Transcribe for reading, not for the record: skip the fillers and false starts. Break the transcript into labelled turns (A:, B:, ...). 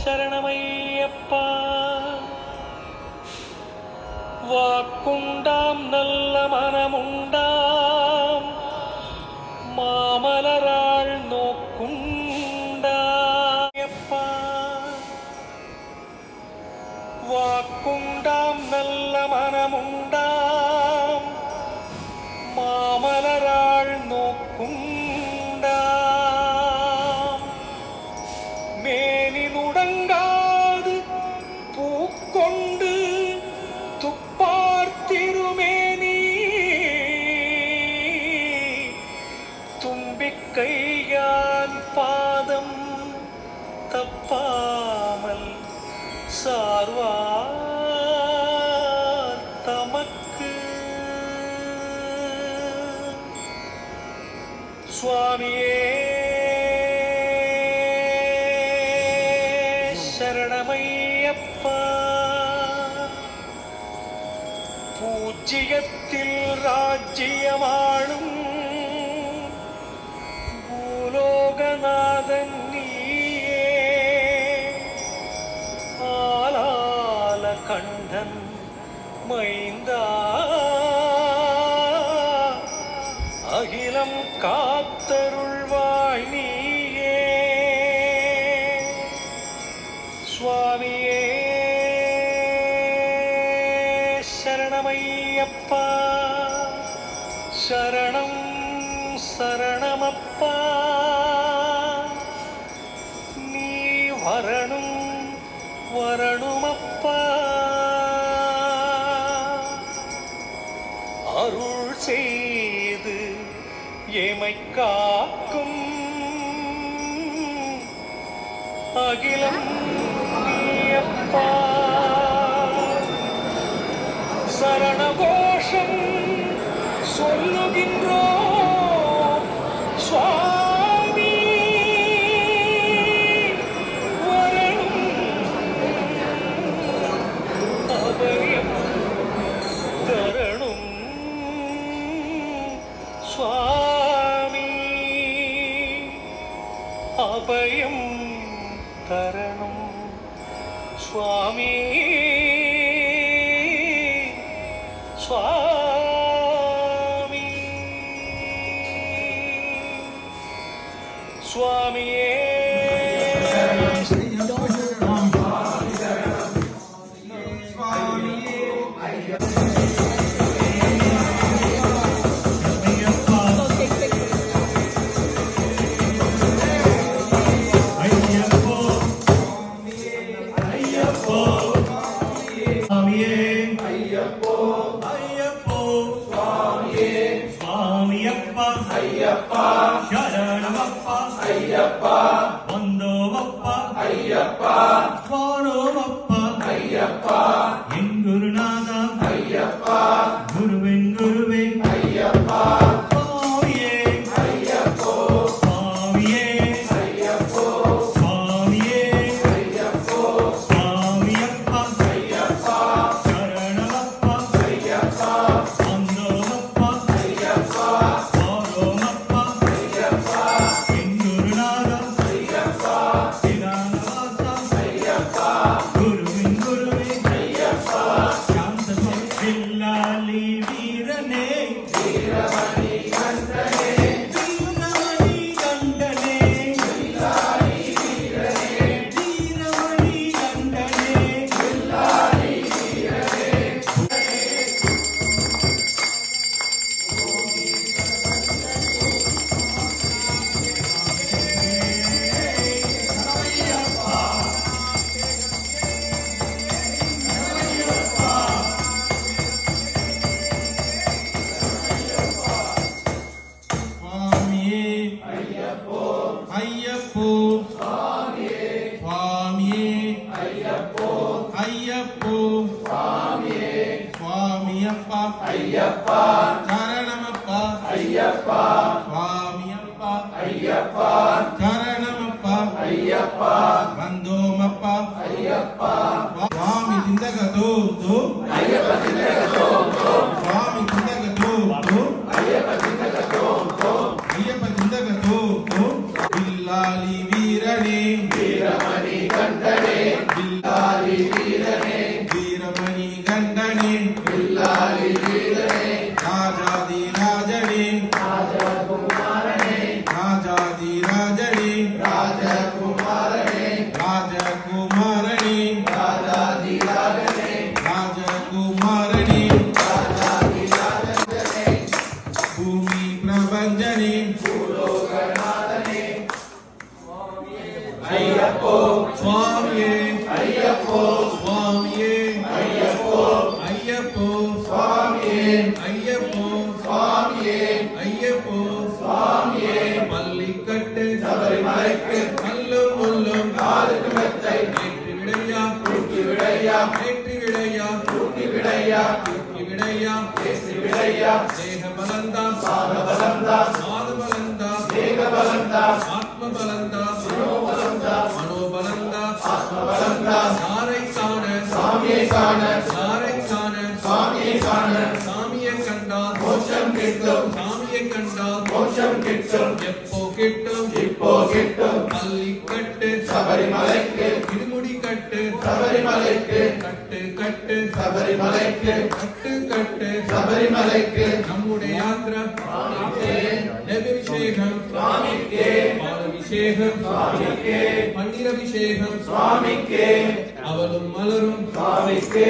A: சரணமையப்பா. வாக்குண்டாம் நல்ல மனமுண்டாம் மாமலராள் நோக்குண்டாயப்பா. வாக்குண்டாம் நல்ல மனமுண்டாம் மாமலராள் நோக்குண்டாம். மேனி நுடங்காது பூக்கொண்டு துப்பார்த்திருமேனி தும்பிக்கையான் பாதம் தப்பாமல் சார்வார் தமக்கு. சுவாமியே சரணமையப்பா. பூஜ்ஜியத்தில் ராஜ்யமாளும் பூலோகநாதன் நீயே. ஆலால கண்டன் மைந்தா அகிலம் காத்தருள்வாய் நீயே. சுவாமியே சரணமையப்பா. சரணம் சரணமப்பா. நீ வரணும் வரணுமப்பா. அருள் செய்து எமை காக்கும் அகிலம் நீயப்பா. சரணகோஷம் சொல்லுகின்றோம் சுவாமி. வரணும் அபயம் தரணும் சுவாமி. அபயம் தரணும் சுவாமி. சுவாமி சுவாமியே
B: ஐயப்பா சரணமப்பா ஐயப்பா வந்தோமப்பா ஐயப்பா வாரோமப்பா ஐயப்பா என் குருநாதா ஐயப்பா குருவின் குருவே ஐயப்பா சுவாமியே ஐயப்போ சுவாமியே ஐயப்போ சுவாமியே ஐயப்போ சுவாமியப்பா ஐயப்பா சரணமப்பா ஐயப்பா வந்தோமப்பா ஐயப்பா ஐயப்போ சுவாமியே சுவாமியே ஐயப்போ ஐயப்போ சுவாமியே சுவாமியப்பா ஐயப்பா சரணமப்பா ஐயப்பா சுவாமியப்பா ஐயப்பா சரணமப்பா ஐயப்பா வந்தோமப்பா ஐயப்பா சுவாமி திந்தகதோ தோ ஐயப்ப திந்தகதோ தோ சுவாமி திந்தகதோ தோ ஐயப்ப திந்தகதோ தோ ஐயப்ப திந்தகதோ தோ வில்லாலி வீரனே வீரமணி கண்டனே ஐயப்போ சுவாமியே ஐயப்போ சுவாமியே ஐயப்போ ஐயப்போ சுவாமியே ஐயப்போ சுவாமியே ஐயப்போ சுவாமியே பள்ளிக்கட்டு சபரிமலைக்கு கல்லும் முள்ளும் காலுக்கு மெத்தை ஏற்றி விடையா தூக்கி விடையா ஏற்றி விடையா தூக்கி விடையா தூக்கி விடையா ஏற்றி விடையா தேக பலந்தா சாத பலந்தா சாத பலந்தா தேக பலந்தா ஆத்ம பலந்தா மனோபலந்தா ஆத்மபலந்தா சாரை காண சாமியை காண சாரை காண சாமியை காண சாமியை கண்டால் மோட்சம் கிட்டும் சாமியை கண்டால் மோட்சம் கிட்டும் எப்போ கிட்டும் இப்போ கிட்டும் பள்ளிக்கட்டு சபரிமலைக்கு இருமுடி கட்டு சபரிமலைக்கு கட்டு கட்டு சபரிமலைக்கு கட்டு கட்டு சபரிமலைக்கு நம்முடைய யாத்ரா நெபிஷேகம் சுவாமிக்கே பாலபிஷேகம் சுவாமிக்கே பன்னீரபிஷேகம் சுவாமிக்கே அவளும் மலரும் சுவாமிக்கே